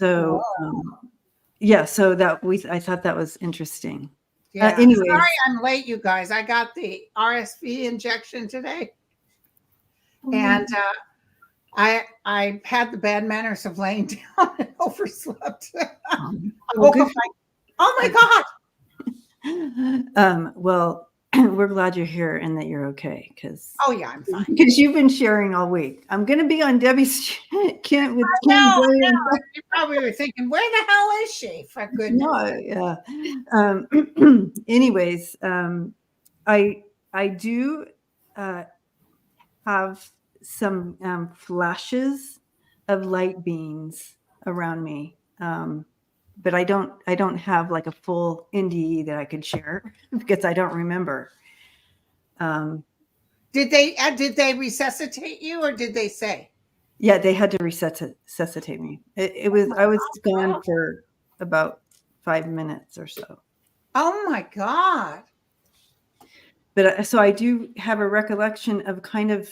So, yeah, so I thought that was interesting. Yeah. Anyways. Sorry I'm late, you guys. I got the RSV injection today. And I had the bad manners of laying down and overslept. I woke up like, oh my God. Well, we're glad you're here and that you're okay. Oh yeah, I'm fine. Because you've been sharing all week. I'm going to be on Debbie's with Kim. You probably were thinking, where the hell is she? For goodness. No, yeah. Anyways, I do have some flashes of light beams around me. But I don't have like a full NDE that I could share because I don't remember. Did they resuscitate you, or did they say? Yeah, they had to resuscitate me. I was gone for about 5 minutes or so. Oh my God. But so I do have a recollection of kind of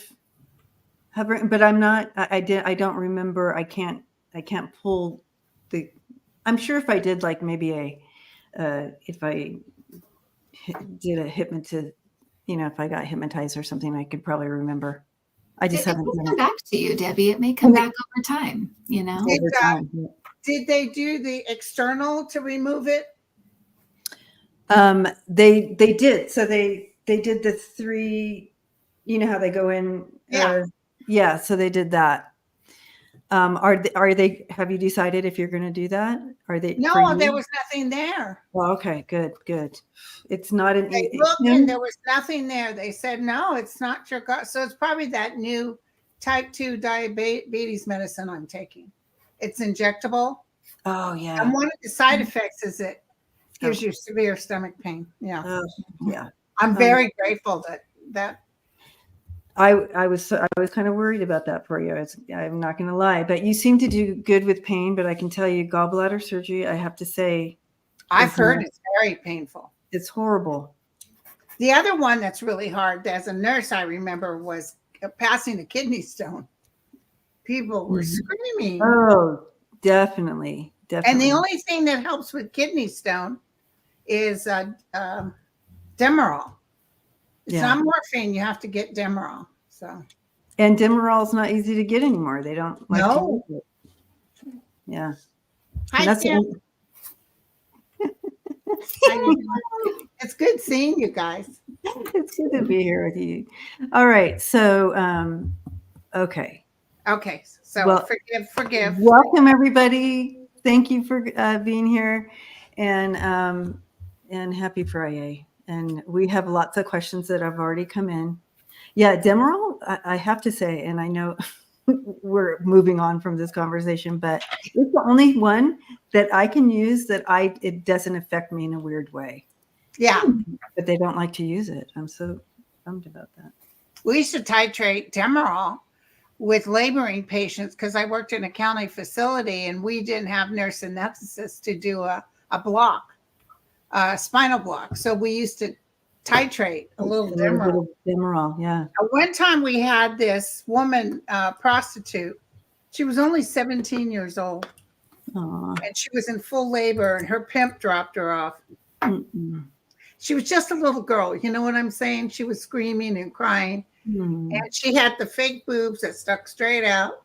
hovering, but I'm not. I don't remember. I can't pull the. I'm sure if I did like maybe if I did a hypnotist, if I got hypnotized or something, I could probably remember. I just haven't done it. Come back to you, Debbie. It may come back over time. Did they do the external to remove it? They did. So they did the 3. You know how they go in. Yeah. So they did that. Are they? Have you decided if you're going to do that? Are they? No, there was nothing there. Well, okay, good. It's not an. They looked and there was nothing there. They said no, it's not your gut. So it's probably that new type 2 diabetes medicine I'm taking. It's injectable. Oh yeah. And one of the side effects is it gives you severe stomach pain. Yeah. Yeah. I'm very grateful that. I was kind of worried about that for you. I'm not going to lie, but you seem to do good with pain. But I can tell you, gallbladder surgery, I have to say, I've heard it's very painful. It's horrible. The other one that's really hard, as a nurse, I remember, was passing a kidney stone. People were screaming. Oh, definitely. And the only thing that helps with kidney stone is Demerol. It's not morphine. You have to get Demerol. So. And Demerol is not easy to get anymore. They don't like to use it. Yeah. Hi, Kim. It's good seeing you guys. It's good to be here with you. All right. So, okay. Okay. So forgive. Welcome everybody. Thank you for being here, and happy Friday. And we have lots of questions that have already come in. Yeah, Demerol, I have to say, and I know we're moving on from this conversation, but it's the only one that I can use that it doesn't affect me in a weird way. Yeah. But they don't like to use it. I'm so bummed about that. We used to titrate Demerol with laboring patients because I worked in a county facility and we didn't have nurse anesthetists to do a block. Spinal block. So we used to titrate a little Demerol, yeah. One time we had this woman, prostitute. She was only 17 years old. Aww. And she was in full labor and her pimp dropped her off. Mm-mm. She was just a little girl. You know what I'm saying? She was screaming and crying. And she had the fake boobs that stuck straight out.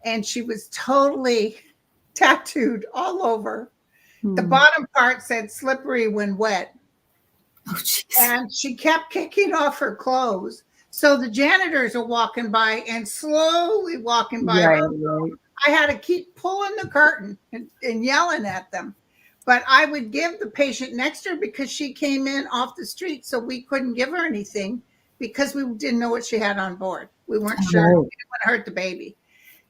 And she was totally tattooed all over. The bottom part said slippery when wet. Oh, and she kept kicking off her clothes. So the janitors are walking by and slowly walking by her. Right. I had to keep pulling the curtain and yelling at them. But I would give the patient next to her because she came in off the street. So we couldn't give her anything because we didn't know what she had on board. We weren't sure. We didn't want to hurt the baby.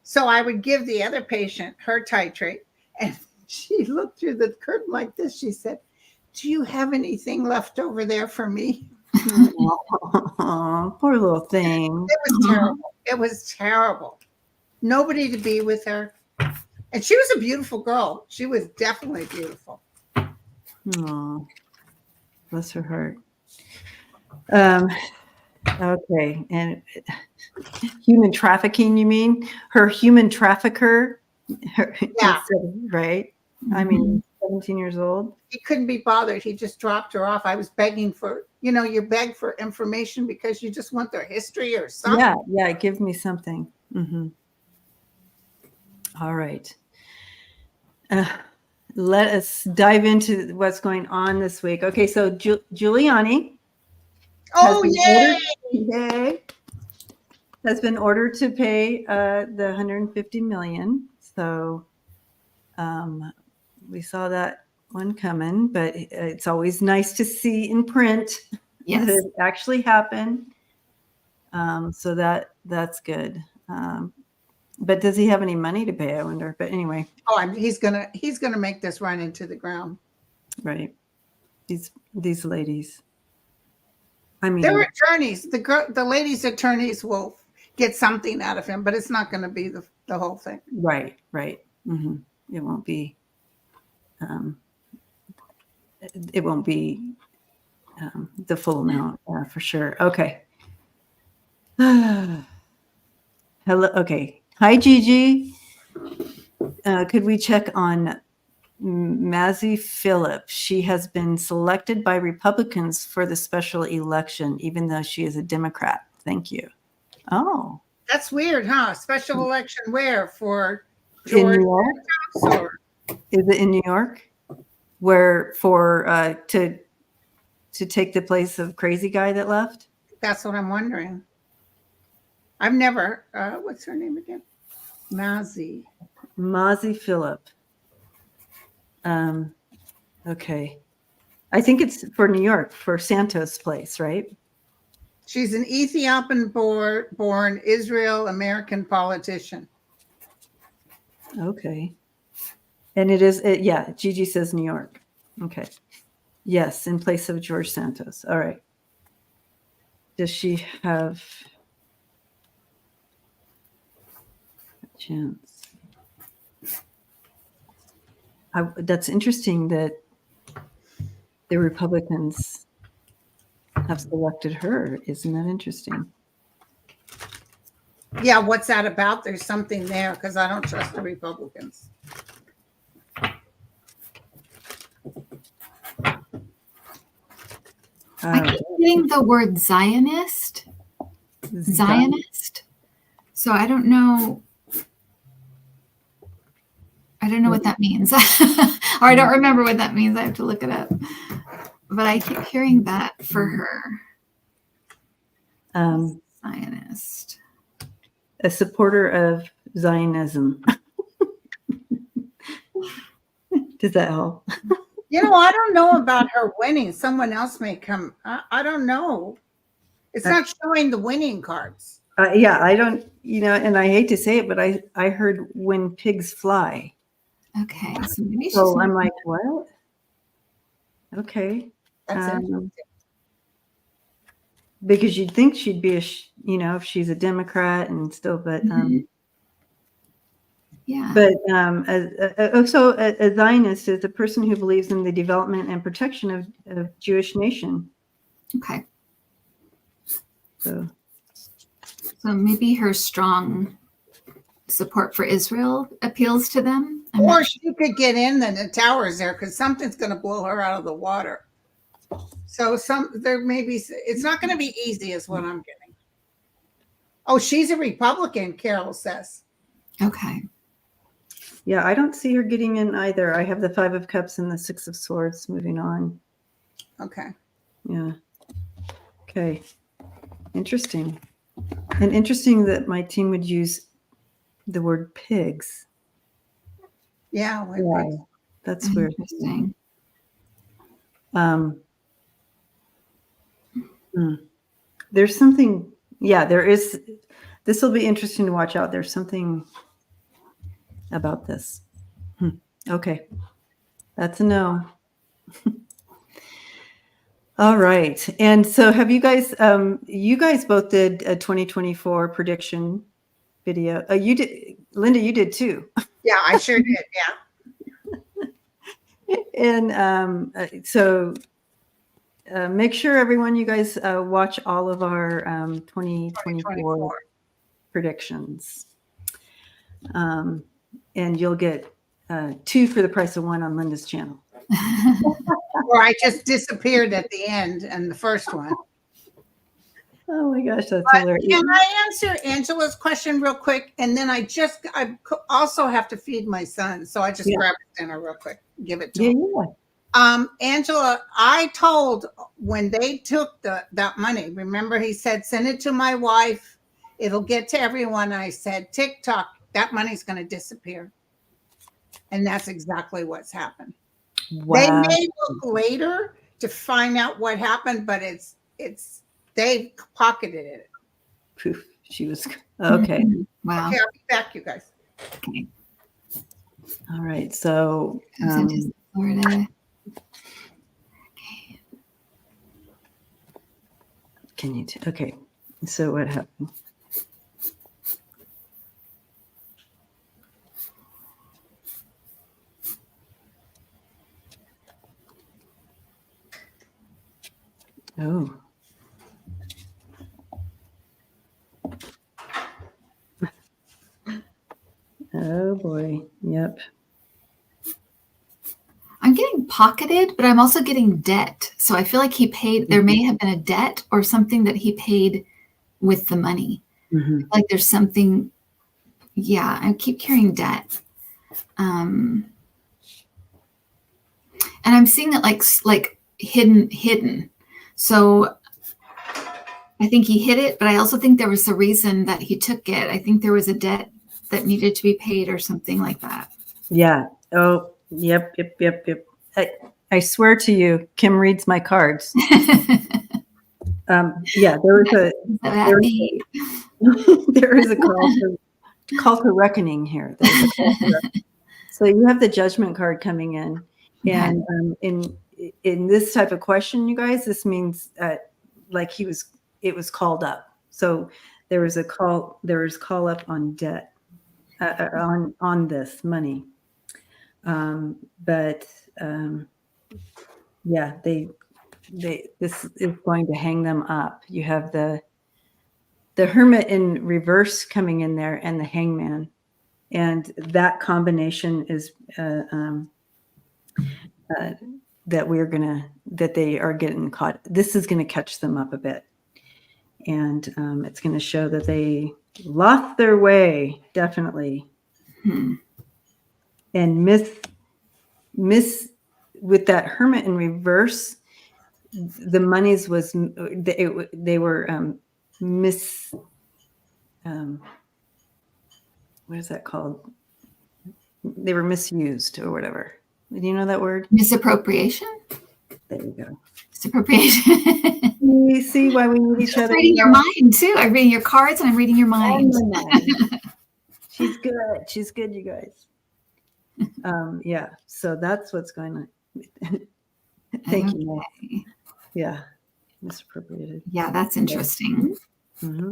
So I would give the other patient her titrate. And she looked through the curtain like this. She said, "Do you have anything left over there for me?" Oh, poor little thing. It was terrible. It was terrible. Nobody to be with her. And she was a beautiful girl. She was definitely beautiful. Oh, bless her heart. Okay. And human trafficking, you mean? Her human trafficker Yeah. Right? I mean, 17 years old. He couldn't be bothered. He just dropped her off. I was begging for, you beg for information because you just want their history or something. Yeah, give me something. All right. Let us dive into what's going on this week. Okay, so Giuliani Oh, has been ordered to pay the 150 million. So we saw that one coming, but it's always nice to see in print Yes. that it actually happened. So that's good. But does he have any money to pay? I wonder. But anyway. Oh, he's gonna make this run into the ground. Right. These ladies. I mean, their attorneys, the ladies' attorneys will get something out of him, but it's not going to be the whole thing. Right. Mm-hmm. It won't be. It won't be the full amount for sure. Okay. Hello. Okay. Hi, Gigi. Could we check on Mazzy Phillips? She has been selected by Republicans for the special election, even though she is a Democrat. Thank you. Oh. That's weird, huh? Special election where? For in New George York? Is it in New York? Where for to take the place of crazy guy that left? That's what I'm wondering. I've never. What's her name again? Mazzy Phillip. Okay. I think it's for New York, for Santos' place, right? She's an Ethiopian-born Israel-American politician. Okay. And it is, yeah, Gigi says New York. Okay. Yes, in place of George Santos. All right. Does she have a chance? That's interesting that the Republicans have selected her. Isn't that interesting? Yeah, what's that about? There's something there because I don't trust the Republicans. I keep getting the word Zionist. So I don't know. I don't know what that means. Or I don't remember what that means. I have to look it up. But I keep hearing that for her. Zionist. A supporter of Zionism. Does that help? I don't know about her winning. Someone else may come. I don't know. It's not showing the winning cards. Yeah, I don't, and I hate to say it, but I heard when pigs fly. Okay. So maybe so I'm like, what? Okay. That's interesting. Because you'd think she'd be if she's a Democrat and still, but yeah. But so a Zionist is a person who believes in the development and protection of Jewish nation. Okay. So maybe her strong support for Israel appeals to them. Or she could get in the towers there because something's going to blow her out of the water. So there may be, it's not going to be easy is what I'm getting. Oh, she's a Republican, Carol says. Okay. Yeah, I don't see her getting in either. I have the 5 of Cups and the 6 of Swords. Moving on. Okay. Yeah. Okay. Interesting. And interesting that my team would use the word pigs. Yeah. Why? That's weird. Interesting. There's something. Yeah, there is. This will be interesting to watch out. There's something about this. Okay. That's a no. All right. And so have you guys both did a 2024 prediction video. You did, Linda, you did too. Yeah, I sure did. Yeah. And so make sure everyone, you guys watch all of our 2024 predictions. and you'll get 2 for the price of 1 on Linda's channel. Or I just disappeared at the end and the first one. Oh my gosh, that's But hilarious. can I answer Angela's question real quick? And then I also have to feed my son. So I just grab his dinner real quick, give it to him. Angela, I told when they took that money, remember he said, send it to my wife. It'll get to everyone. I said, TikTok, that money's going to disappear. And that's exactly what's happened. Wow. They may look later to find out what happened, but they pocketed it. Poof, she was okay. Wow. Okay, I'll be back, you guys. Okay. All right. So Florida. can you okay. So what happened? Oh. Oh boy. Yep. I'm getting pocketed, but I'm also getting debt. So I feel like he paid, there may have been a debt or something that he paid with the money. Mm-hmm. Like there's something, yeah, I keep hearing debt. And I'm seeing it like hidden. So I think he hid it, but I also think there was a reason that he took it. I think there was a debt that needed to be paid or something like that. Yeah. Oh, yep. I swear to you, Kim reads my cards. Yeah, there is a call to reckoning here. So you have the judgment card coming in, and in this type of question, you guys, this means like it was called up. So there was call up on debt, on this money, but yeah, this is going to hang them up. You have the Hermit in reverse coming in there, and the Hangman, and that combination is that they are getting caught. This is going to catch them up a bit, and it's going to show that they lost their way, definitely, and miss with that Hermit in reverse. The monies was they were what is that called? They were misused or whatever. Do you know that word? Misappropriation? There you go. Misappropriation. You see why we need each other? I'm reading your mind too. I'm reading your cards and I'm reading your mind. She's good. She's good, you guys. Yeah. So that's what's going on. Thank you. Yeah. Misappropriated. Yeah, that's interesting. Mm-hmm.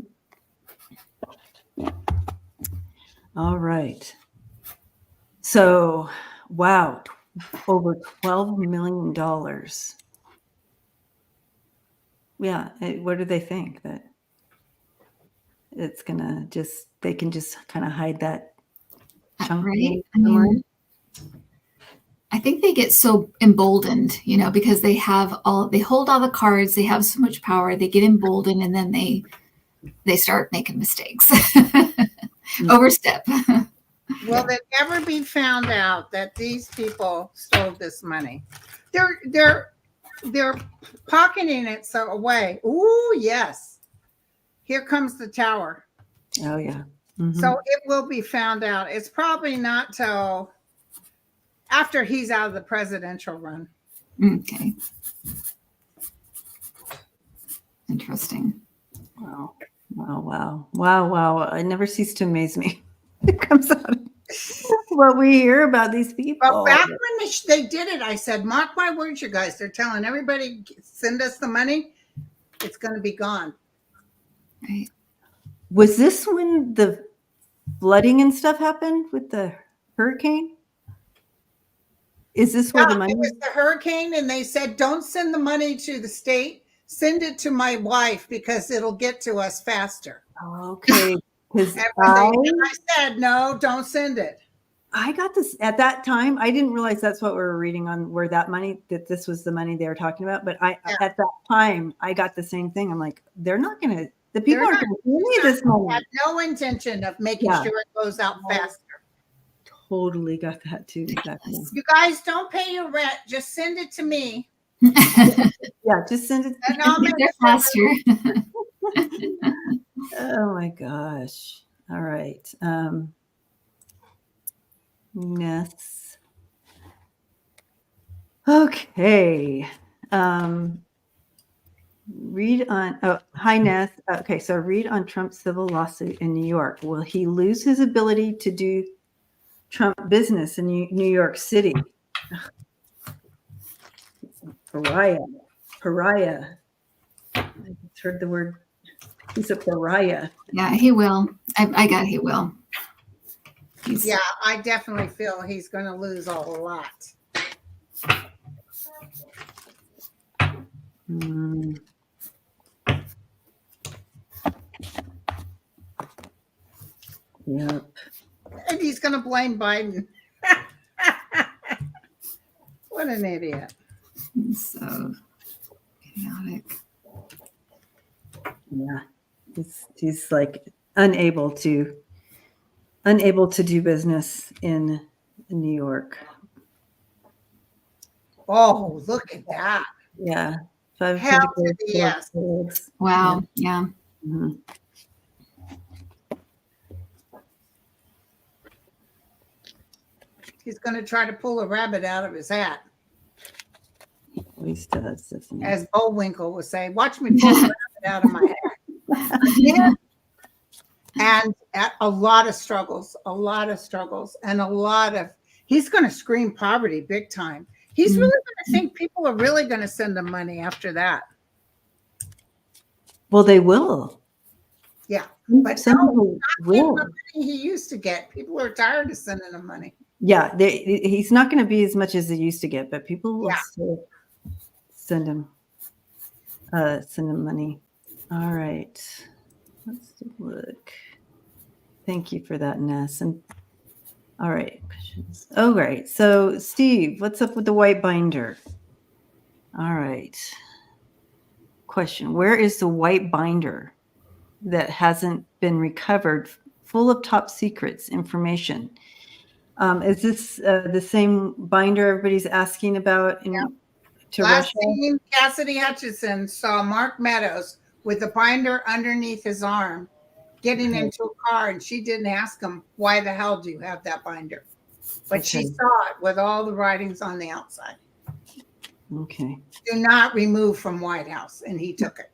All right. So, wow, over $12 million. Yeah. What do they think? That it's going to they can just kind of hide that chunk? Right? I think they get so emboldened, because they hold all the cards, they have so much power, they get emboldened, and then they start making mistakes. Overstep. Will it ever be found out that these people stole this money? They're pocketing it away. Ooh, yes. Here comes the tower. Oh yeah. Mm-hmm. So it will be found out. It's probably not till after he's out of the presidential run. Okay. Interesting. Wow. It never ceases to amaze me. It comes out what we hear about these people. But back when they did it, I said, mark my words, you guys. They're telling everybody, send us the money. It's going to be gone. Right. Was this when the flooding and stuff happened with the hurricane? Is this where the money? It was the hurricane, and they said, don't send the money to the state. Send it to my wife because it'll get to us faster. Okay. And I said, no, don't send it. I got this at that time. I didn't realize that's what we were reading on where that this was the money they were talking about. But at that time, I got the same thing. I'm like, they're not going to, the people aren't going to see any of this money. Have no intention of making sure it goes out faster. Totally got that too. Exactly. You guys don't pay your rent. Just send it to me. Yeah, just send it. And I'll make it faster. Oh my gosh. All right. Ness. Okay. Read on, hi Ness. Okay, so read on Trump's civil lawsuit in New York. Will he lose his ability to do Trump business in New York City? Pariah. I just heard the word. He's a pariah. Yeah, he will. I got he will. Yeah, I definitely feel he's going to lose a lot. Yep. And he's going to blame Biden. What an idiot. So chaotic. Yeah. He's like unable to do business in New York. Oh, look at that. Yeah. Hell to the yes. Wow. Yeah. Mm-hmm. He's going to try to pull a rabbit out of his hat. He always does, doesn't he? As Bullwinkle would say, watch me pull a rabbit out of my hat. Yeah. And a lot of struggles, and he's going to scream poverty big time. He's really going to think people are really going to send him money after that. Well, they will. Yeah. But some no, people not will. the money he used to get. People are tired of sending him money. Yeah, he's not going to be as much as they used to get, but people will still send him money. All right, let's take a look. Thank you for that, Ness. And all right, questions. Oh, right. So, Steve, what's up with the white binder? All right. Question: where is the white binder that hasn't been recovered, full of top secrets information? Is this the same binder everybody's asking about to Last Russia? seen, Cassidy Hutchinson saw Mark Meadows with the binder underneath his arm getting into a car, and she didn't ask him, why the hell do you have that binder? But she saw it with all the writings on the outside. Okay. Do not remove from White House, and he took it.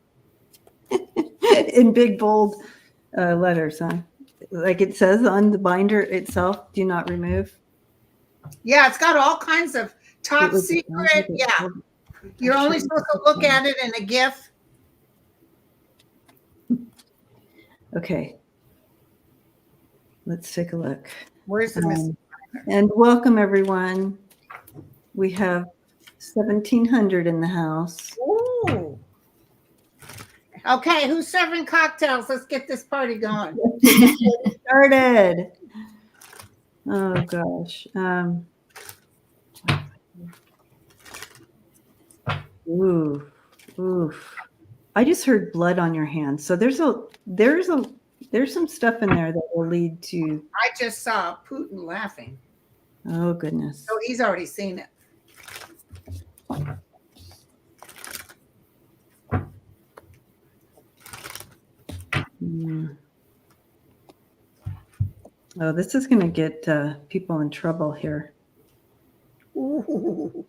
In big, bold letters, huh? Like it says on the binder itself, do not remove. Yeah, it's got all kinds of top secret. Yeah. You're only supposed to look at it in a GIF. Okay. Let's take a look. Where's the missing binder? And welcome, everyone. We have 1,700 in the house. Ooh. Okay, who's serving cocktails? Let's get this party going. Started. Oh gosh. Oof. I just heard blood on your hand. So there's some stuff in there that will lead to. I just saw Putin laughing. Oh goodness. So he's already seen it. Oh, this is going to get people in trouble here. Ooh.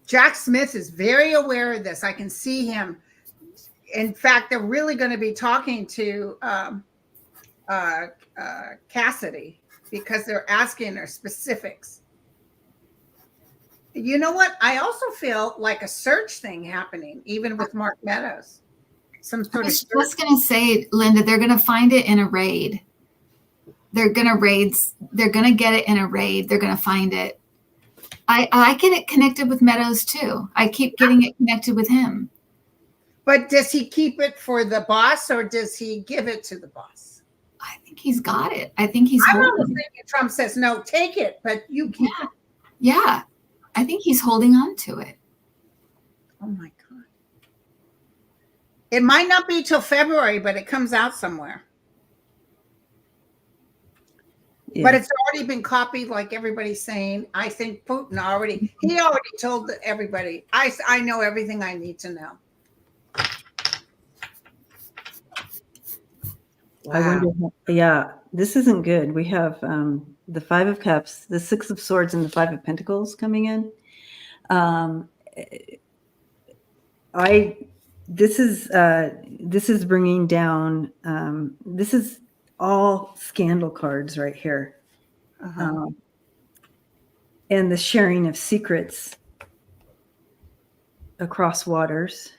Jack Smith is very aware of this. I can see him. In fact, they're really going to be talking to Cassidy because they're asking her specifics. You know what? I also feel like a search thing happening, even with Mark Meadows. Some sort of search. I was going to say, Linda, they're going to find it in a raid. They're going to get it in a raid. They're going to find it. I get it connected with Meadows too. I keep getting it connected with him. But does he keep it for the boss or does he give it to the boss? I think he's got it. I think he's I'm holding almost it. thinking Trump says, no, take it, but you keep it. Yeah. I think he's holding on to it. Oh my God. It might not be till February, but it comes out somewhere. Yeah. But it's already been copied, like everybody's saying. I think Putin he already told everybody, I know everything I need to know. Wow. I wonder, yeah, this isn't good. We have the Five of Cups, the Six of Swords, and the Five of Pentacles coming in. This is bringing down. This is all scandal cards right here, and the sharing of secrets across waters.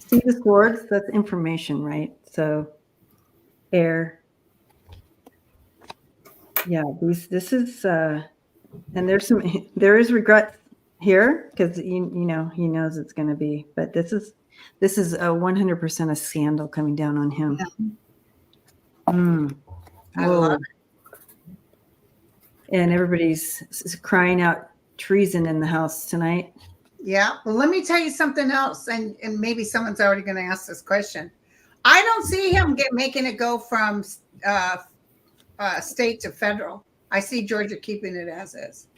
See the swords? That's information, right? So, air. Yeah, this is and there is regret here because you know he knows it's going to be, but this is a 100% a scandal coming down on him. Yeah. I love it. And everybody's crying out treason in the house tonight. Yeah. Well, let me tell you something else, and maybe someone's already going to ask this question. I don't see him making it go from state to federal. I see Georgia keeping it as is.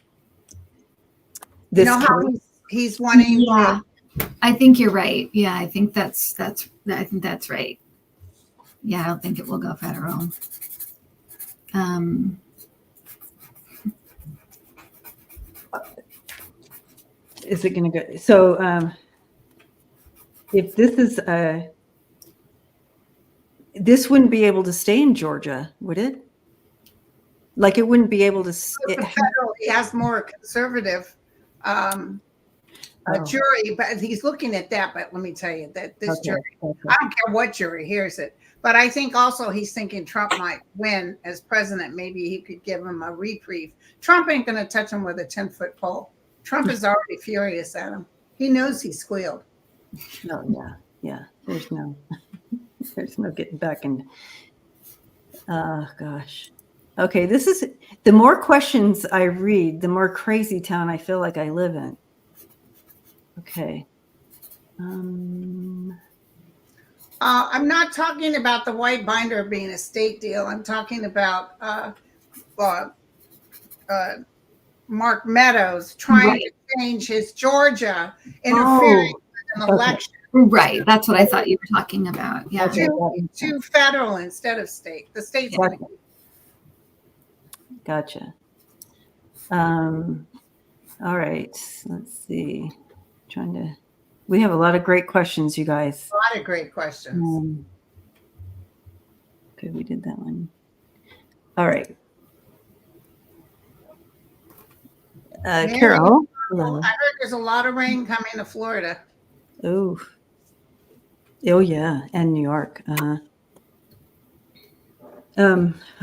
You know how he's wanting. Yeah, I think you're right. Yeah, I think that's right. Yeah, I don't think it will go federal. Is it going to go? So, if this is this wouldn't be able to stay in Georgia, would it? Like it wouldn't be able to. Federal, he has more conservative jury, but he's looking at that. But let me tell you that this jury, I don't care what jury hears it, but I think also he's thinking Trump might win as president. Maybe he could give him a reprieve. Trump ain't going to touch him with a 10-foot pole. Trump is already furious at him. He knows he squealed. Oh yeah. There's no getting back in. Oh gosh. Okay, this is the more questions I read, the more crazy town I feel like I live in. Okay. I'm not talking about the white binder being a state deal. I'm talking about Mark Meadows trying to change his Georgia, interfering with an election. Right. That's what I thought you were talking about. Yeah. To federal instead of state. The state's going to keep. Gotcha. All right. Let's see. We have a lot of great questions, you guys. A lot of great questions. Okay, we did that one. All right. Carol. I heard there's a lot of rain coming to Florida. Oh yeah, and New York.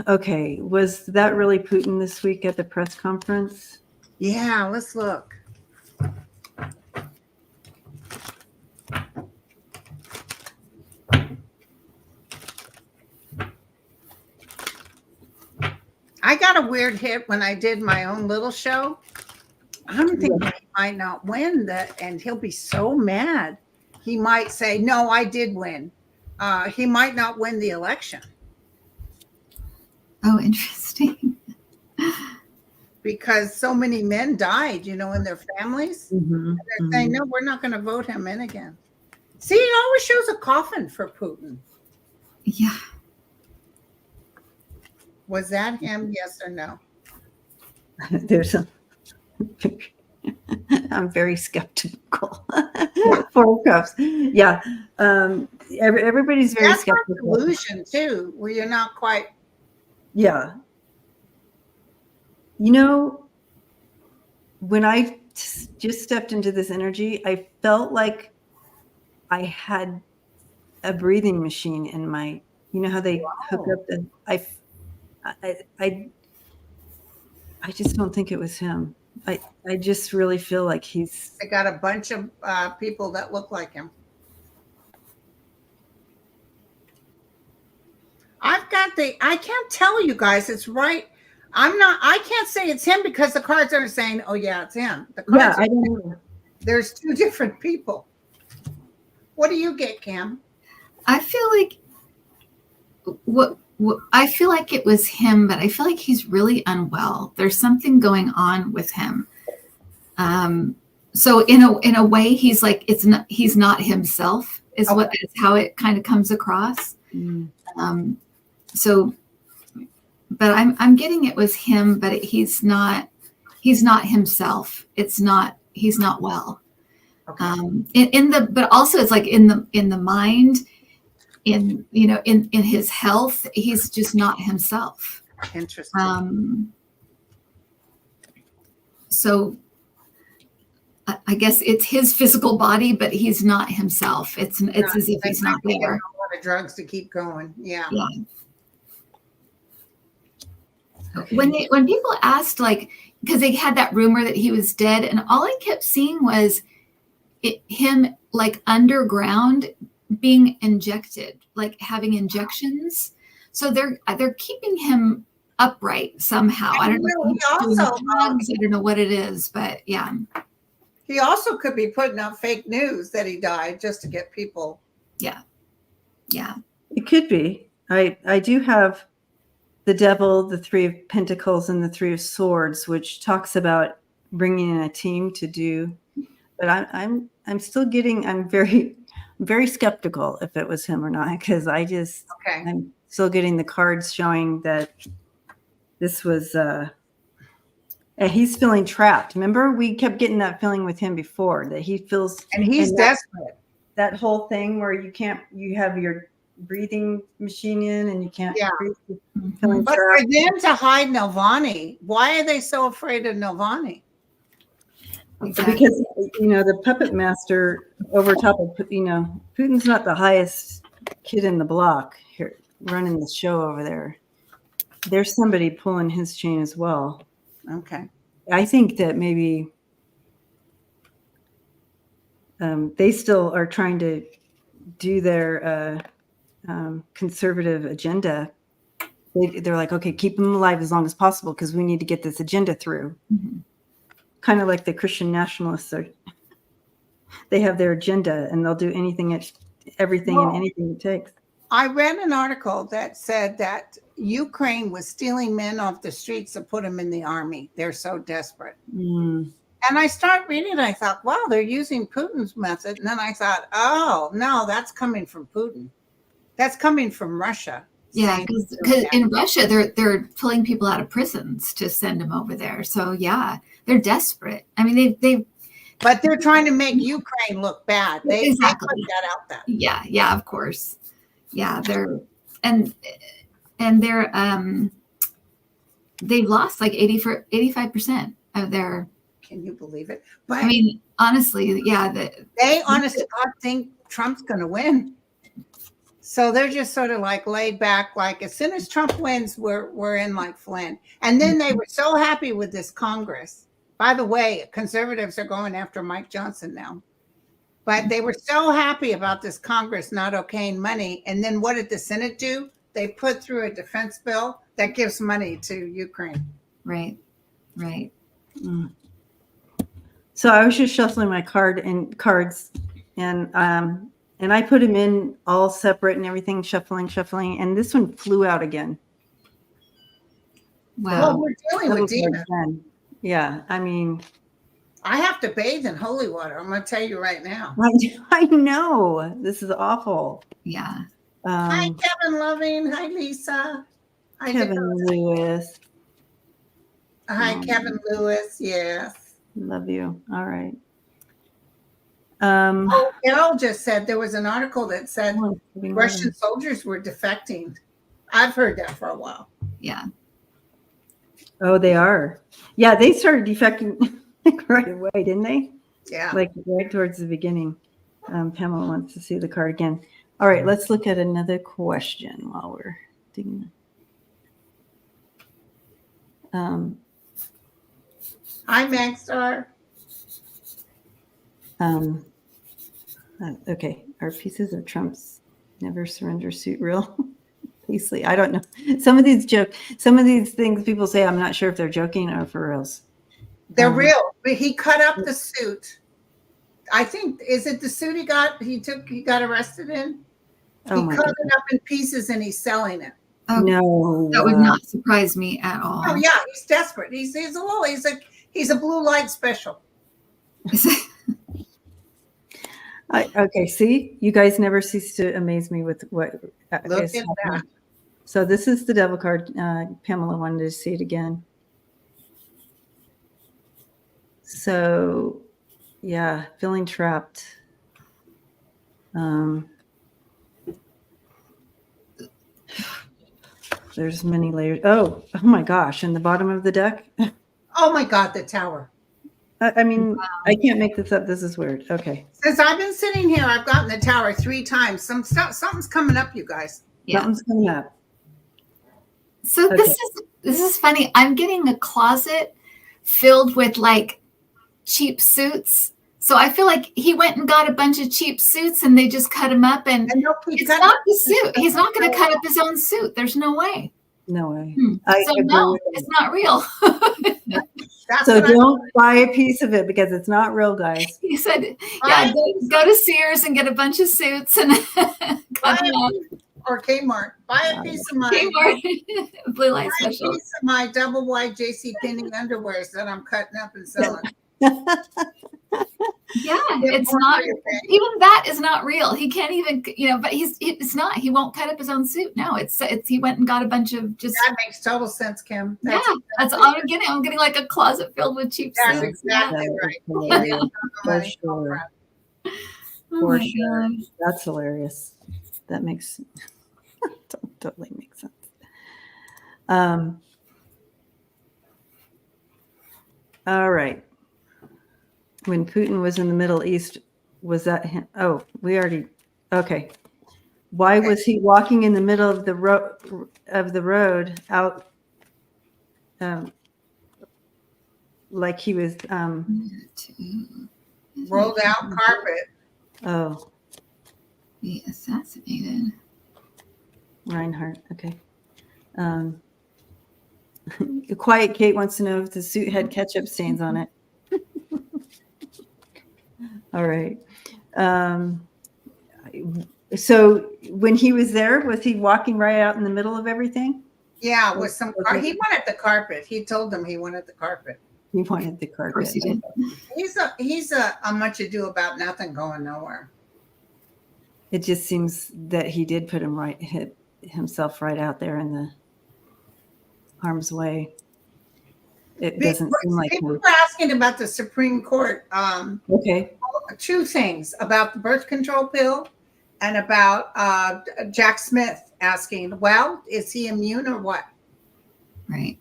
Okay, was that really Putin this week at the press conference? Yeah, let's look. I got a weird hit when I did my own little show. I'm thinking he might not win that, and he'll be so mad. He might say, "No, I did win." He might not win the election. Oh, interesting. Because so many men died, in their families. Mm-hmm. They're saying, "No, we're not going to vote him in again." See, it always shows a coffin for Putin. Yeah. Was that him? Yes or no? I'm very skeptical. 4 cups. Yeah. Everybody's very skeptical. That's illusion too, where you're not quite. Yeah. When I just stepped into this energy, I felt like I had a breathing machine in my, how they hook up I just don't think it was him. I just really feel like They got a bunch of people that look like him. I can't tell you guys. It's right. I can't say it's him because the cards aren't saying, oh, yeah, it's him. The cards Yeah, I don't know. There's two different people. What do you get, Cam? I feel like what I feel like it was him, but I feel like he's really unwell. There's something going on with him. So in a way, he's like he's not himself. Is Okay. what is how it kind of comes across. Mm. So, but I'm getting it was him, but he's not himself. He's not well. Okay. But also it's like in the mind, in his health, he's just not himself. Interesting. So I guess it's his physical body, but he's not himself. It's as if he's not there. A lot of drugs to keep going. Yeah. Yeah. When people asked, like, because they had that rumor that he was dead, and all I kept seeing was him like underground being injected, like having injections. So they're keeping him upright somehow. I don't know. Drugs, I don't know what it is, but yeah. He also could be putting out fake news that he died just to get people. Yeah. Yeah. It could be. I do have the Devil, the Three of Pentacles, and the Three of Swords, which talks about bringing in a team to do. But I'm still getting. I'm very skeptical if it was him or not, because I'm still getting the cards showing that this was. And he's feeling trapped. Remember, we kept getting that feeling with him before, that he feels, and he's desperate. That whole thing where you have your breathing machine in and you can't breathe. But for them to hide Nalvani, why are they so afraid of Nalvani? Because the puppet master over top of Putin's not the highest kid in the block here running the show over there. There's somebody pulling his chain as well. Okay. I think that maybe they still are trying to do their conservative agenda. They're like, okay, keep them alive as long as possible because we need to get this agenda through. Mm-hmm. Kind of like the Christian nationalists they have their agenda and they'll do everything and anything it takes. I read an article that said that Ukraine was stealing men off the streets to put them in the army. They're so desperate. Mm. And I start reading it. I thought, wow, they're using Putin's method. And then I thought, oh, no, that's coming from Putin. That's coming from Russia. Yeah, because in Russia, they're pulling people out of prisons to send them over there. So, yeah, they're desperate. I mean, but they're trying to make Ukraine look bad. They put that out there. Yeah, of course. Yeah, they've lost like 85% of their. Can you believe it? But I mean, honestly, yeah. They honestly think Trump's going to win. So they're just sort of like laid back. Like as soon as Trump wins, we're in like Flynn. And then they were so happy with this Congress. By the way, conservatives are going after Mike Johnson now. But they were so happy about this Congress not okaying money. And then what did the Senate do? They put through a defense bill that gives money to Ukraine. Right. Mm. So I was just shuffling my cards and I put them in all separate and everything, shuffling. And this one flew out again. Wow. Well, we're dealing with Dina. Yeah. I mean, I have to bathe in holy water. I'm going to tell you right now. I know. This is awful. Yeah. Hi, Kevin Loving. Hi, Lisa. Hi, Kevin Lewis. Hi, Kevin Lewis. Yes. Love you. All right. Carol just said there was an article that said Russian soldiers were defecting. I've heard that for a while. Yeah. Oh, they are. Yeah, they started defecting right away, didn't they? Yeah. Like right towards the beginning. Pamela wants to see the card again. All right, let's look at another question while we're digging. Hi, Magstar. Okay, are pieces of Trump's never surrender suit real? Beastly. I don't know. Some of these things people say, I'm not sure if they're joking or for reals. They're real. But he cut up the suit. I think, is it the suit he got arrested in? Oh He my cut goodness. it up in pieces and he's selling it. Oh, No. that would not surprise me at all. Oh yeah, he's desperate. He's a blue light special. Okay, see, you guys never cease to amaze me with what Look is at happening. that. So this is the devil card. Pamela wanted to see it again. So, yeah, feeling trapped. There's many layers. Oh my gosh! In the bottom of the deck. Oh my God, the tower. I mean, I can't make this up. This is weird. Okay. Since I've been sitting here, I've gotten the tower 3 times. Something's coming up, you guys. Yeah. Something's coming up. So Okay. this is funny. I'm getting a closet filled with like cheap suits. So I feel like he went and got a bunch of cheap suits and they just cut him up, and it's not the suit. He's not going to cut up his own suit. There's no way. No way. So no, it's not real. So don't buy a piece of it because it's not real, guys. He said, yeah, go to Sears and get a bunch of suits and cut them up. Or Kmart. Buy a piece of my Kmart. Blue light buy a special. piece of my double wide JCPenney underwears that I'm cutting up and selling. Yeah, it's not, even that is not real. He can't even, but it's not, he won't cut up his own suit. No, it's he went and got a bunch of just. That makes total sense, Kim. That's all I'm getting. I'm getting like a closet filled with cheap suits. That's exactly right. For sure. Oh For my sure. gosh. That's hilarious. That makes totally makes sense. All right. When Putin was in the Middle East, was that him? Oh, we already. Okay. Why was he walking in the middle of the road out, like he was Rolled out carpet. Oh, Be assassinated. Reinhardt. Okay. Quiet Kate wants to know if the suit had ketchup stains on it. All right. So when he was there, was he walking right out in the middle of everything? Yeah, with some he wanted the carpet. He told them he wanted the carpet. He wanted the carpet. Of course he did. He's a much ado about nothing going nowhere. It just seems that he did put himself right out there in the harm's way. It doesn't seem like people him. were asking about the Supreme Court. Okay. 2 things about the birth control pill and about Jack Smith asking, well, is he immune or what? Right.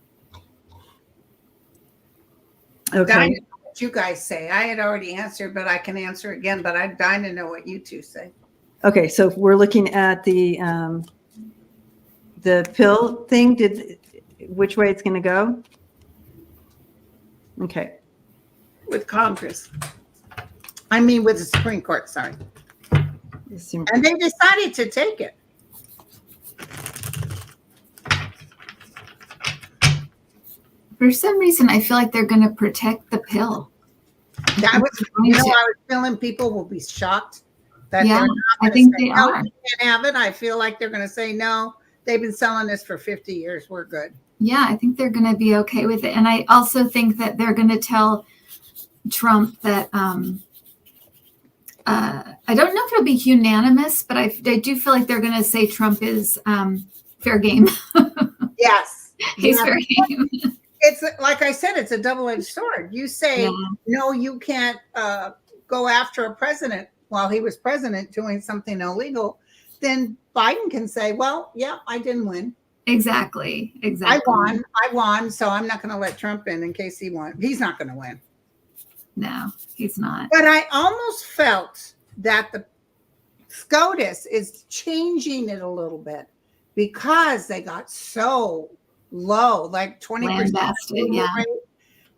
Okay. Dying to know what you guys say. I had already answered, but I can answer again. But I'm dying to know what you 2 say. Okay. So we're looking at the pill thing. Which way it's going to go? Okay. With Congress. I mean, with the Supreme Court, sorry. And they decided to take it. For some reason, I feel like they're going to protect the pill. I was feeling people will be shocked that Yeah, they're not I going think to say, they no, are. you can't have it. I feel like they're going to say, no, they've been selling this for 50 years. We're good. Yeah, I think they're going to be okay with it. And I also think that they're going to tell Trump that I don't know if it'll be unanimous, but I do feel like they're going to say Trump is fair game. Yes. He's fair game. It's like I said, it's a double-edged sword. You say, no, you can't go after a president while he was president doing something illegal. Then Biden can say, well, yeah, I didn't win. Exactly. I won. So I'm not going to let Trump in case he won. He's not going to win. No, he's not. But I almost felt that the SCOTUS is changing it a little bit because they got so low, like 20%. Yeah.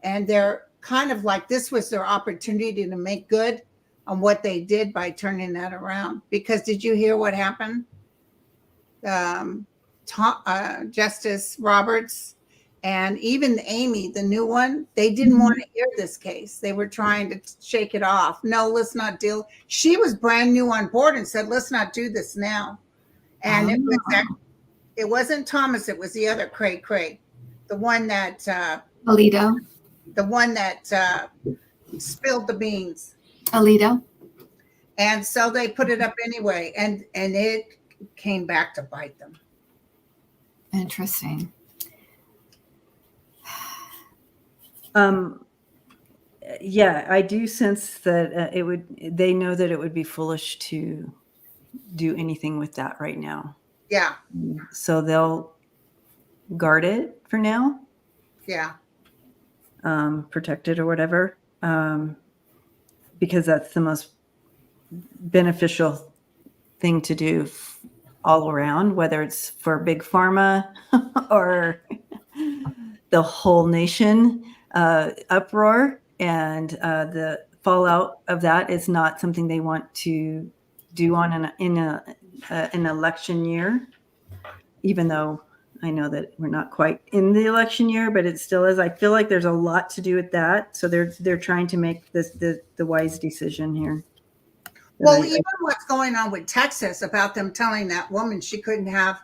And they're kind of like, this was their opportunity to make good on what they did by turning that around. Because did you hear what happened? Justice Roberts and even Amy, the new one, they didn't want to hear this case. They were trying to shake it off. No, let's not deal. She was brand new on board and said, let's not do this now. And it wasn't Thomas. It was the other Cray, the one that Alito. The one that spilled the beans. Alito. And so they put it up anyway, and it came back to bite them. Interesting. Yeah, I do sense that they know that it would be foolish to do anything with that right now. Yeah. So they'll guard it for now. Yeah. Protect it or whatever. Because that's the most beneficial thing to do all around, whether it's for big pharma or the whole nation uproar, and the fallout of that is not something they want to do in an election year, even though I know that we're not quite in the election year, but it still is. I feel like there's a lot to do with that. So they're trying to make the wise decision here. Well, even what's going on with Texas about them telling that woman she couldn't have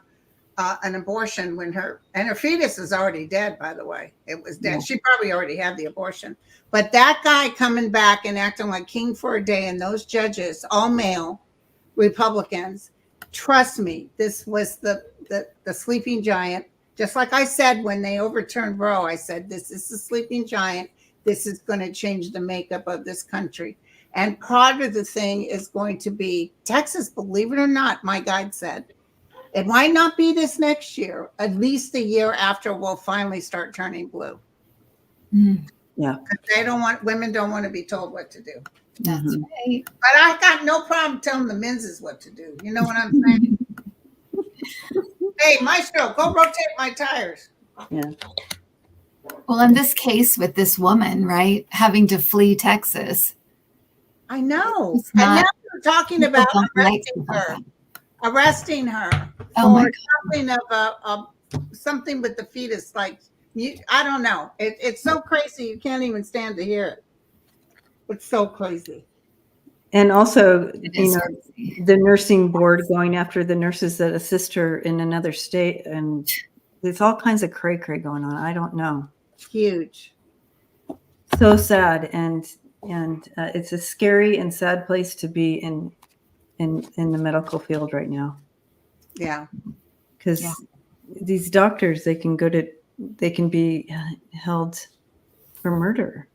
an abortion when her fetus is already dead, by the way. It was dead. Yeah. She probably already had the abortion. But that guy coming back and acting like king for a day, and those judges, all male Republicans, trust me, this was the sleeping giant. Just like I said when they overturned Roe, I said, this is the sleeping giant. This is going to change the makeup of this country. And part of the thing is going to be Texas, believe it or not, my guide said, it might not be this next year, at least the year after we'll finally start turning blue. Mm. Yeah. Women don't want to be told what to do. That's right. But I got no problem telling the men's what to do. You know what I'm saying? Hey, Maestro, go rotate my tires. Yeah. Well, in this case with this woman, right, having to flee Texas. I know. And now we're talking about arresting her for something of something with the fetus. Like, I don't know. It's so crazy. You can't even stand to hear it. It's so crazy. And also, the nursing board going after the nurses that assist her in another state, and there's all kinds of cray going on. I don't know. Huge. So sad, and it's a scary and sad place to be in the medical field right now. Yeah, because these doctors, they can be held for murder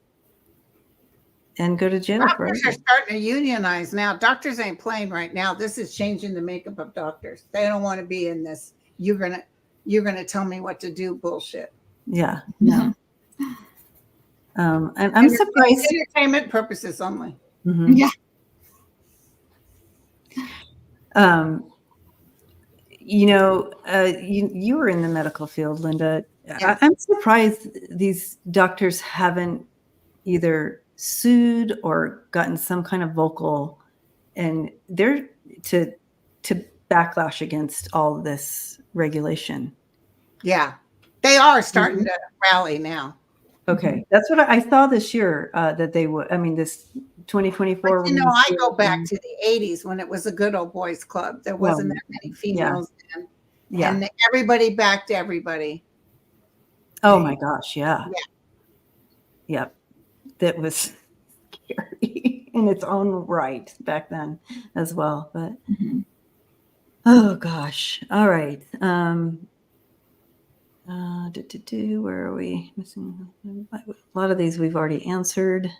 and go to jail. Doctors are starting to unionize now. Doctors ain't playing right now. This is changing the makeup of doctors. They don't want to be in this. You're gonna tell me what to do bullshit. Yeah. No. And I'm surprised. Entertainment purposes only. Mm-hmm. Yeah. You were in the medical field, Linda. Yeah. I'm surprised these doctors haven't either sued or gotten some kind of vocal, and they're to backlash against all this regulation. Yeah, they are starting to rally now. Okay, that's what I saw this year, that they would. I mean, this 2024. But, I go back to the 80s when it was a good old boys club. There wasn't that many females then. Yeah. And everybody backed everybody. Oh my gosh, yeah. Yep. That was scary in its own right back then as well. But oh gosh. All right. Where are we missing? A lot of these we've already answered.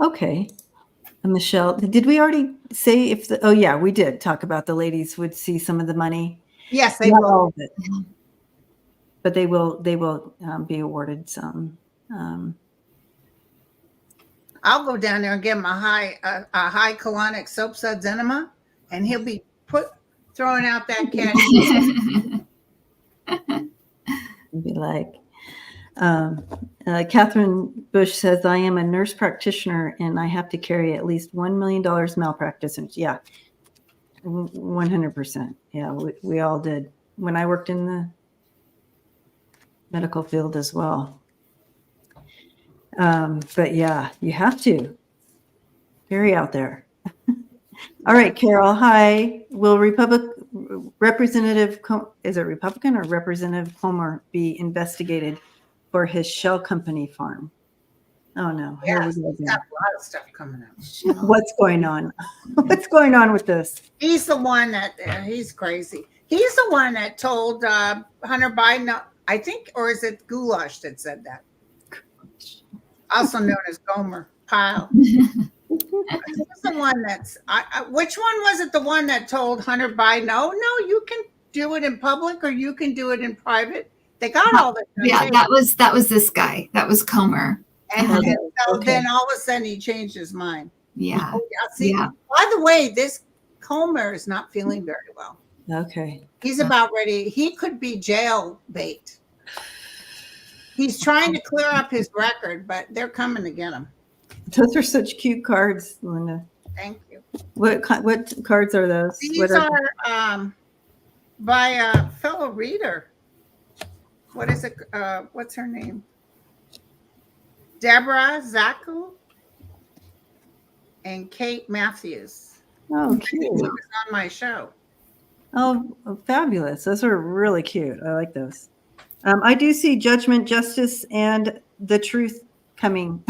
Okay. Michelle, did we already say if we did talk about the ladies would see some of the money? Yes, they will. All of it. But they will be awarded some. I'll go down there and give him a high colonic soap suds enema, and he'll be throwing out that cash. Be like, Catherine Bush says, I am a nurse practitioner and I have to carry at least $1 million malpractice. Yeah. 100%. Yeah, we all did. When I worked in the medical field as well. But yeah, you have to. Very out there. All right, Carol. Hi. Will Representative is it Republican or Representative Comer be investigated for his shell company farm? Oh no! Here Yes, we go he's again. got a lot of stuff coming out. What's going on? What's going on with this? He's the one that he's crazy. He's the one that told Hunter Biden, I think, or is it Goulash that said that? Also known as Gomer Pyle. He's the one that's. Which one was it? The one that told Hunter Biden, "Oh no, you can do it in public or you can do it in private." They got all the. Yeah, that was this guy. That was Comer. And so then all of a sudden he changed his mind. Yeah. See, by the way, this Comer is not feeling very well. Okay. He's about ready. He could be jail bait. He's trying to clear up his record, but they're coming to get him. Those are such cute cards, Linda. Thank you. What cards are those? These are by a fellow reader. What is it? What's her name? Deborah Zaku and Kate Matthews. Oh, cute. She was on my show. Oh, fabulous. Those are really cute. I like those. I do see judgment, justice, and the truth coming.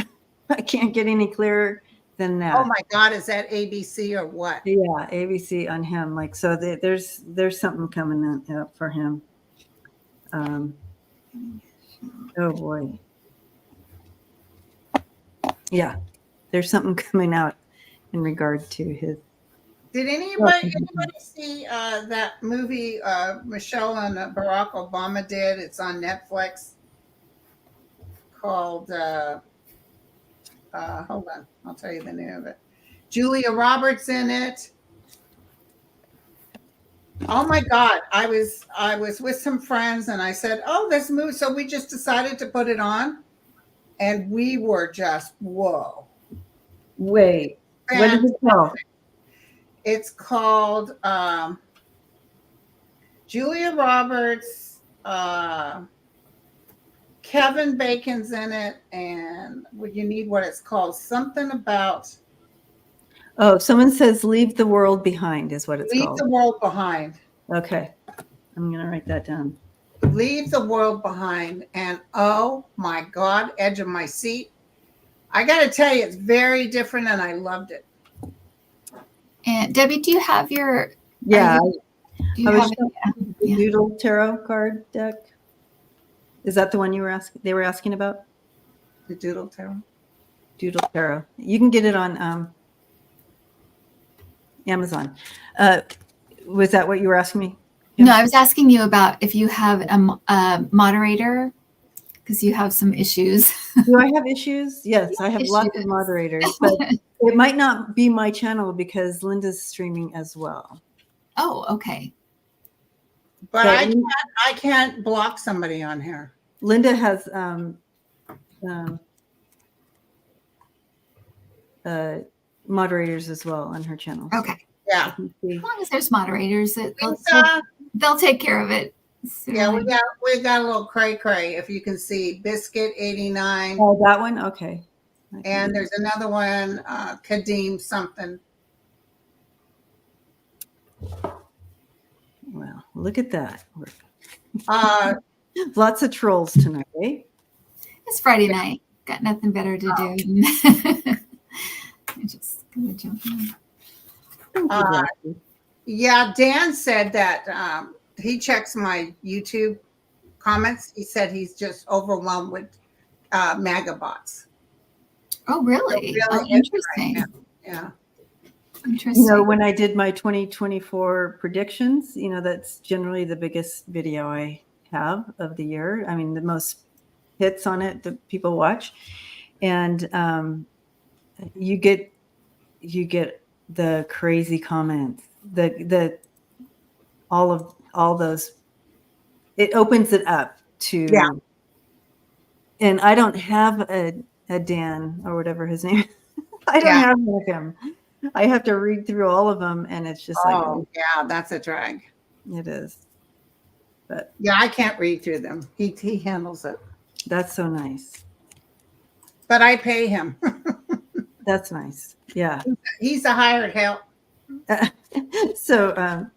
I can't get any clearer than that. Oh my God, is that ABC or what? Yeah, ABC on him. Like, so there's something coming up for him. Oh boy. Yeah, there's something coming out in regard to his. Did anybody see that movie Michelle and Barack Obama did? It's on Netflix called, hold on, I'll tell you the name of it. Julia Roberts in it. Oh my God, I was with some friends and I said, oh, this movie. So we just decided to put it on and we were just, whoa. Wait, what is it called? It's called Julia Roberts, Kevin Bacon's in it, and you need what it's called. Something about. Oh, someone says "Leave the World Behind" is what it's Leave called. the World Behind. Okay, I'm gonna write that down. Leave the World Behind, and oh my God, edge of my seat. I got to tell you, it's very different, and I loved it. And Debbie, do you have your? Yeah, Do you have the Doodle Tarot card deck. Is that the one you were asking? They were asking about The Doodle Tarot. Doodle Tarot. You can get it on Amazon. Was that what you were asking me? No, I was asking you about if you have a moderator, because you have some issues. Do I have issues? Yes, I have lots of moderators, but it might not be my channel because Linda's streaming as well. Oh, okay. But I can't block somebody on here. Linda has moderators as well on her channel. Okay. Yeah. As long as there's moderators, they'll take care of it. Yeah, we got a little cray. If you can see, Biscuit 89. Oh, that one. Okay. And there's another one, Kadeem something. Well, look at that. Lots of trolls tonight, eh? It's Friday night. Got nothing better to do. I'm just gonna jump in. Yeah, Dan said that he checks my YouTube comments. He said he's just overwhelmed with MAGA bots. Oh, really? Oh, interesting. Right. Yeah. Interesting. You know, when I did my 2024 predictions, you know, that's generally the biggest video I have of the year. I mean, the most hits on it that people watch. And you get the crazy comments, all those. It opens it up to. Yeah. And I don't have a Dan or whatever his name is. I don't have one of him. I have to read through all of them, and it's just like, Oh, yeah, that's a drag. it is. But Yeah, I can't read through them. He handles it. that's so nice. But I pay him. That's nice. Yeah. He's a hired help. So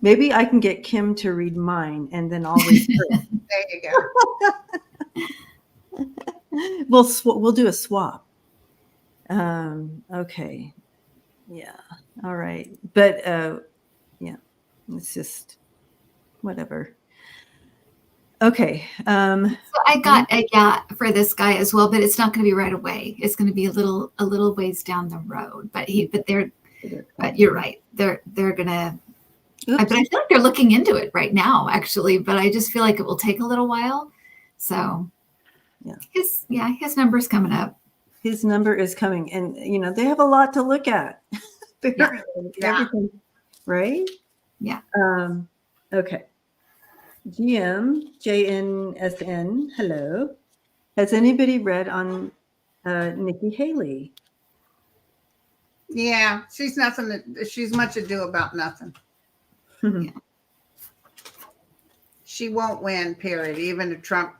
maybe I can get Kim to read mine, and then I'll read hers. There you go. We'll do a swap. Okay. Yeah. All right. But yeah, it's just whatever. Okay. So I got a for this guy as well, but it's not going to be right away. It's going to be a little ways down the road. But you're right. They're gonna. But I feel like they're looking into it right now, actually. But I just feel like it will take a little while. So his number's coming up. His number is coming, and they have a lot to look at. Everything, right? Yeah. Okay. JNSN. Hello. Has anybody read on Nikki Haley? Yeah, she's much ado about nothing. Yeah. She won't win, period. Even if Trump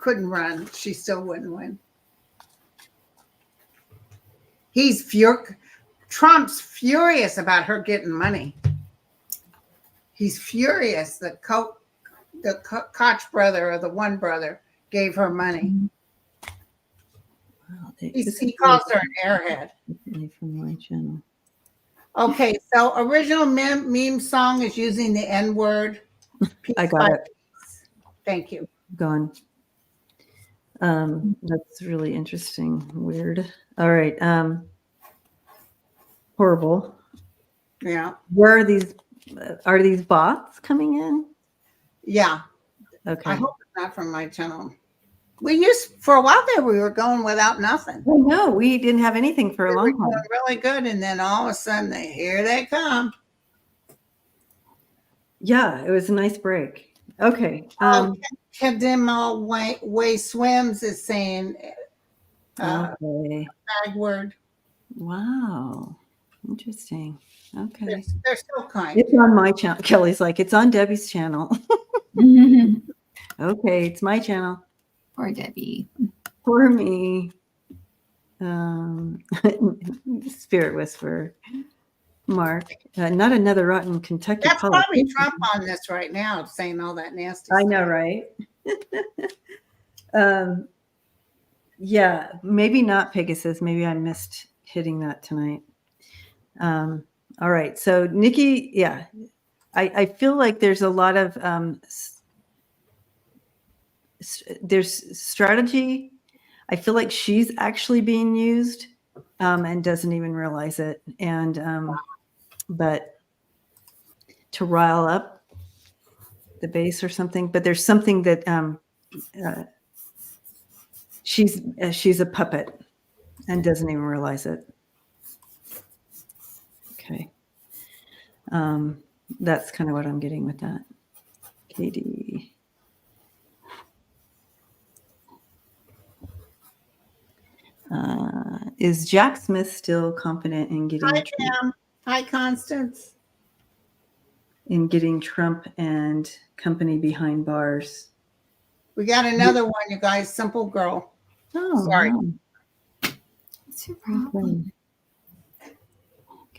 couldn't run, she still wouldn't win. Trump's furious about her getting money. He's furious that the Koch brother or the one brother gave her money. Wow, He calls her an airhead. From my channel. Okay, so original meme song is using the N word. I got it. Thank you. Gone. That's really interesting. Weird. All right. Horrible. Yeah. Where are these? Are these bots coming in? Yeah. Okay. I hope it's not from my channel. For a while there, we were going without nothing. Oh, no, we didn't have anything for a long time. Really good, and then all of a sudden, here they come. Yeah, it was a nice break. Okay. Kadima Way Swims is saying Okay. bad word. Wow. Interesting. Okay. They're still kind. It's on my channel. Kelly's like, it's on Debbie's channel. Okay, it's my channel. Poor Debbie. For me. Spirit Whisperer. Mark. Not another rotten Kentucky. That's probably Trump on this right now, saying all that nasty stuff. I know, right? Yeah, maybe not Pegasus. Maybe I missed hitting that tonight. All right. So Nikki, yeah, I feel like there's a lot of there's strategy. I feel like she's actually being used and doesn't even realize it. And but to rile up the base or something. But there's something that she's a puppet and doesn't even realize it. Okay. That's kind of what I'm getting with that. Katie. Is Jack Smith still confident in getting Hi, Constance. in getting Trump and company behind bars? We got another one, you guys. Simple Girl. Oh, sorry. wow. What's your problem?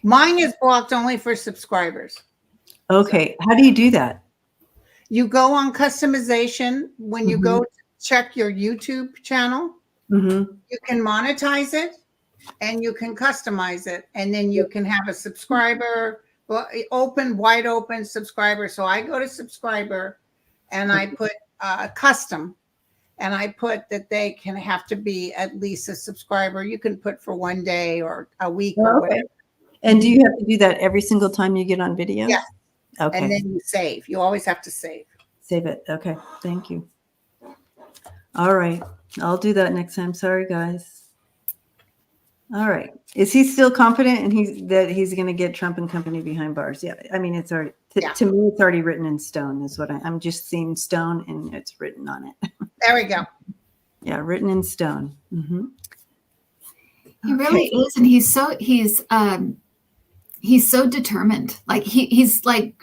Mine is blocked only for subscribers. Okay. How do you do that? You go on customization. When you go to check your YouTube channel, you can monetize it and you can customize it. And then you can have a subscriber, wide open subscriber. So I go to subscriber and I put custom. And I put that they can have to be at least a subscriber. You can put for one day or a week or whatever. And do you have to do that every single time you get on video? Yeah. Okay. And then you save. You always have to save. Save it. Okay. Thank you. All right. I'll do that next time. Sorry, guys. All right. Is he still confident that he's going to get Trump and company behind bars? Yeah. I mean, it's already, to me, it's already written in stone is what I'm just seeing stone and it's written on it. There we go. Yeah. Written in stone. He really is, and he's so determined. Like he's like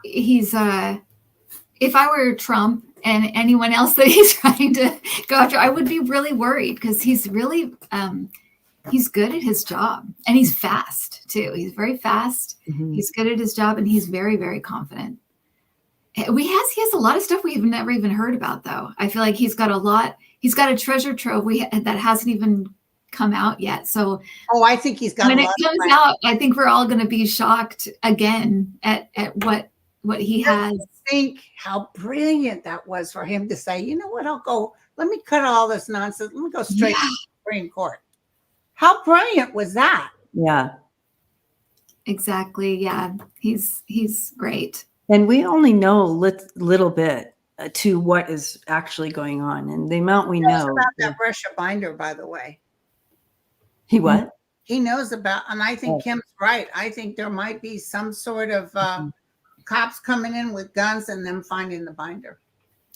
he's if I were Trump and anyone else that he's trying to go after, I would be really worried because he's really he's good at his job, and he's fast too. He's very fast. Mhm. He's good at his job, and he's very, very confident. He has a lot of stuff we've never even heard about, though. I feel like he's got a lot. He's got a treasure trove that hasn't even come out yet. So I think he's got when a it lot comes out, I think we're all going to be shocked again at what he has. Think how brilliant that was for him to say, you know what, let me cut all this nonsense. Let me go straight to the Supreme Court. How brilliant was that? Yeah. Exactly. Yeah. He's great. And we only know little bit to what is actually going on, and the amount we know about that Russia binder, by the way. He what? He knows about, and I think Kim's right. I think there might be some sort of cops coming in with guns and them finding the binder.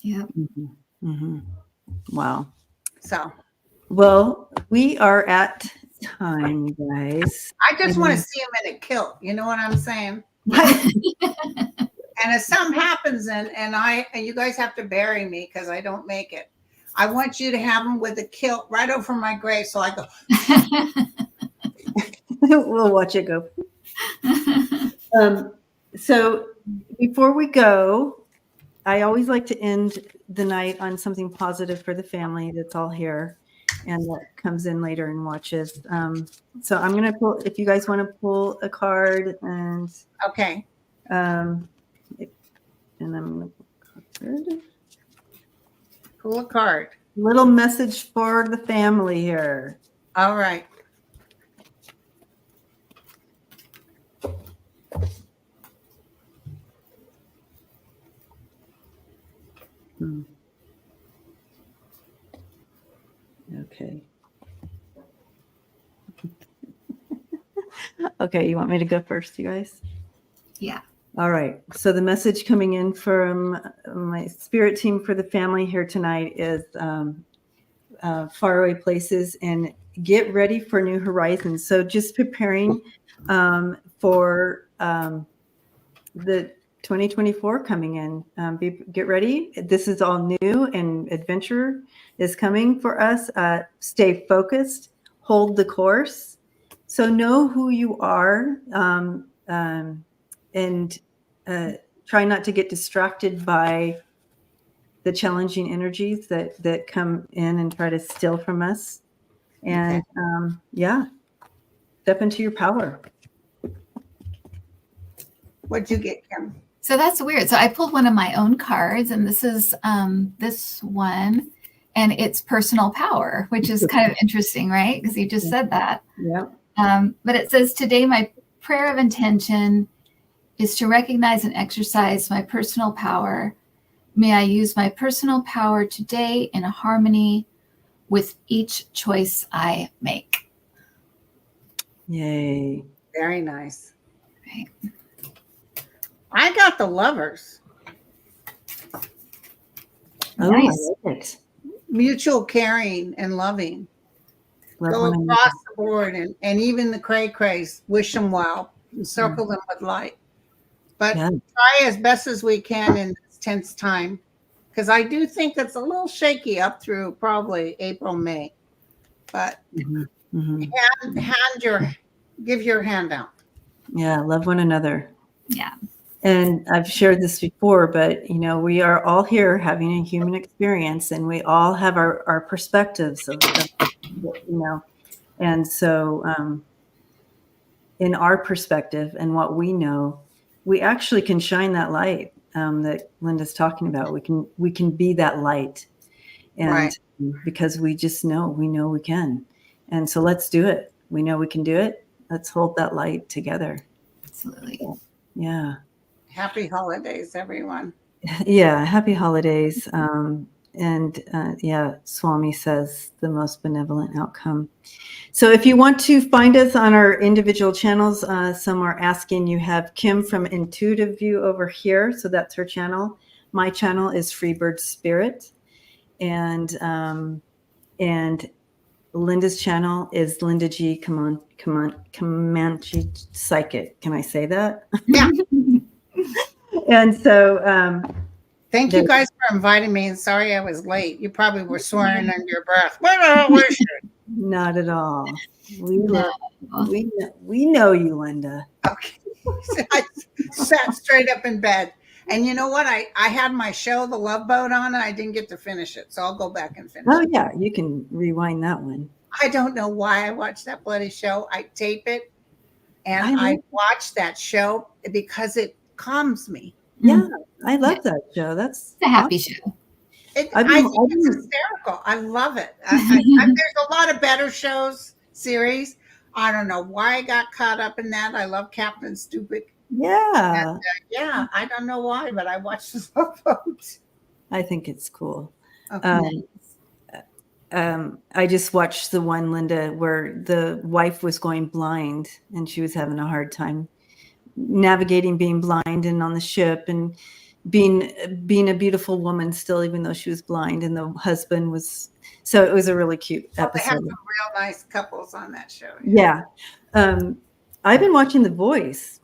Yeah. Mm-hmm. Mm-hmm. Wow. So, well, we are at time, guys. I just want to see him in a kilt. You know what I'm saying? And if something happens and you guys have to bury me because I don't make it, I want you to have him with a kilt right over my grave. So I go. We'll watch it go. So before we go, I always like to end the night on something positive for the family that's all here and that comes in later and watches. So I'm going to pull, if you guys want to pull a card and. Okay. And I'm going to pull a card. Little message for the family here. All right. Okay. Okay, you want me to go first, you guys? Yeah. All right. So the message coming in from my spirit team for the family here tonight is faraway places and get ready for new horizons. So just preparing for the 2024 coming in. Get ready. This is all new and adventure is coming for us. Stay focused. Hold the course. So know who you are. And try not to get distracted by the challenging energies that come in and try to steal from us. And step into your power. What'd you get, Kim? So that's weird. So I pulled one of my own cards, and this is this one, and it's personal power, which is kind of interesting, right? Because you just said that. Yeah. But it says, today my prayer of intention is to recognize and exercise my personal power. May I use my personal power today in harmony with each choice I make. Yay. Very nice. Right. I got the Lovers. Oh, Nice. I like it. Mutual caring and loving. Go across the board, and even the cray-crays, wish them well and circle them with light. But try as best as we can in this tense time, because I do think it's a little shaky up through probably April, May. But give your hand out. Yeah, love one another. Yeah. And I've shared this before, but we are all here having a human experience, and we all have our perspectives of and so in our perspective and what we know, we actually can shine that light that Linda's talking about. We can be that light, and because we just know we can, and so let's do it. We know we can do it. Let's hold that light together. Absolutely. Yeah. Happy holidays, everyone. Yeah, happy holidays. Swami says the most benevolent outcome. So if you want to find us on our individual channels, some are asking, you have Kim from Intuitive View over here. So that's her channel. My channel is Freebird Spirit. And Linda's channel is Linda G. Comanche Psychic. Can I say that? Yeah. And so, Thank you guys for inviting me. And sorry I was late. You probably were swearing under your breath. Where the hell is she? not at all. We know you, Linda. Okay. I sat straight up in bed. And you know what? I had my show, The Love Boat, on, and I didn't get to finish it. So I'll go back and finish it. Oh, yeah. You can rewind that one. I don't know why I watched that bloody show. I tape it, and I watch that show because it calms me. Yeah, I love that show. That's It's a happy show. I think it's hysterical. I love it. There's a lot of better shows, series. I don't know why I got caught up in that. I love Captain Stupid. Yeah. And, yeah, I don't know why, but I watched The Love Boat. I think it's cool. Okay. I just watched the one, Linda, where the wife was going blind and she was having a hard time navigating being blind and on the ship and being a beautiful woman still, even though she was blind, and the husband was, so it was a really cute episode. They have some real nice couples on that show. Yeah. I've been watching The Voice.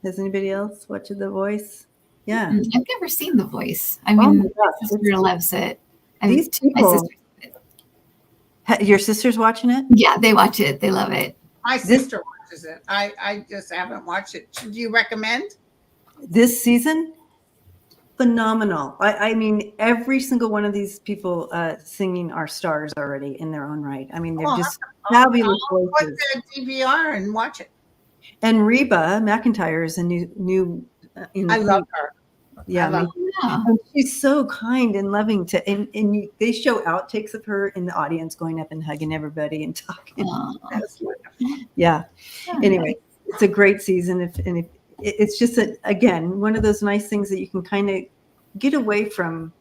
Has anybody else watched The Voice? Yeah. I've never seen The Voice. I mean, my sister loves it. These people, your sister's watching it? Yeah, they watch it. They love it. My sister watches it. I just haven't watched it. Do you recommend? This season? Phenomenal. I mean, every single one of these people singing are stars already in their own right. I mean, they're just fabulous voices. I'll put the DVR and watch it. And Reba McEntire is a new I love her. Yeah, and she's so kind and loving they show outtakes of her in the audience going up and hugging everybody and talking. Yeah. Anyway, it's a great season. It's just again one of those nice things that you can kind of get away from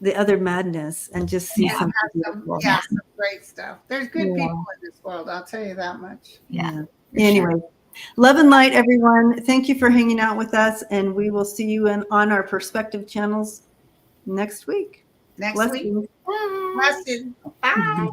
the other madness and just see something beautiful. Yeah, some great stuff. There's good people in this world. I'll tell you that much. Yeah. Anyway. Love and light, everyone. Thank you for hanging out with us, and we will see you on our Perspective channels next week. Next week. Bye. Bye.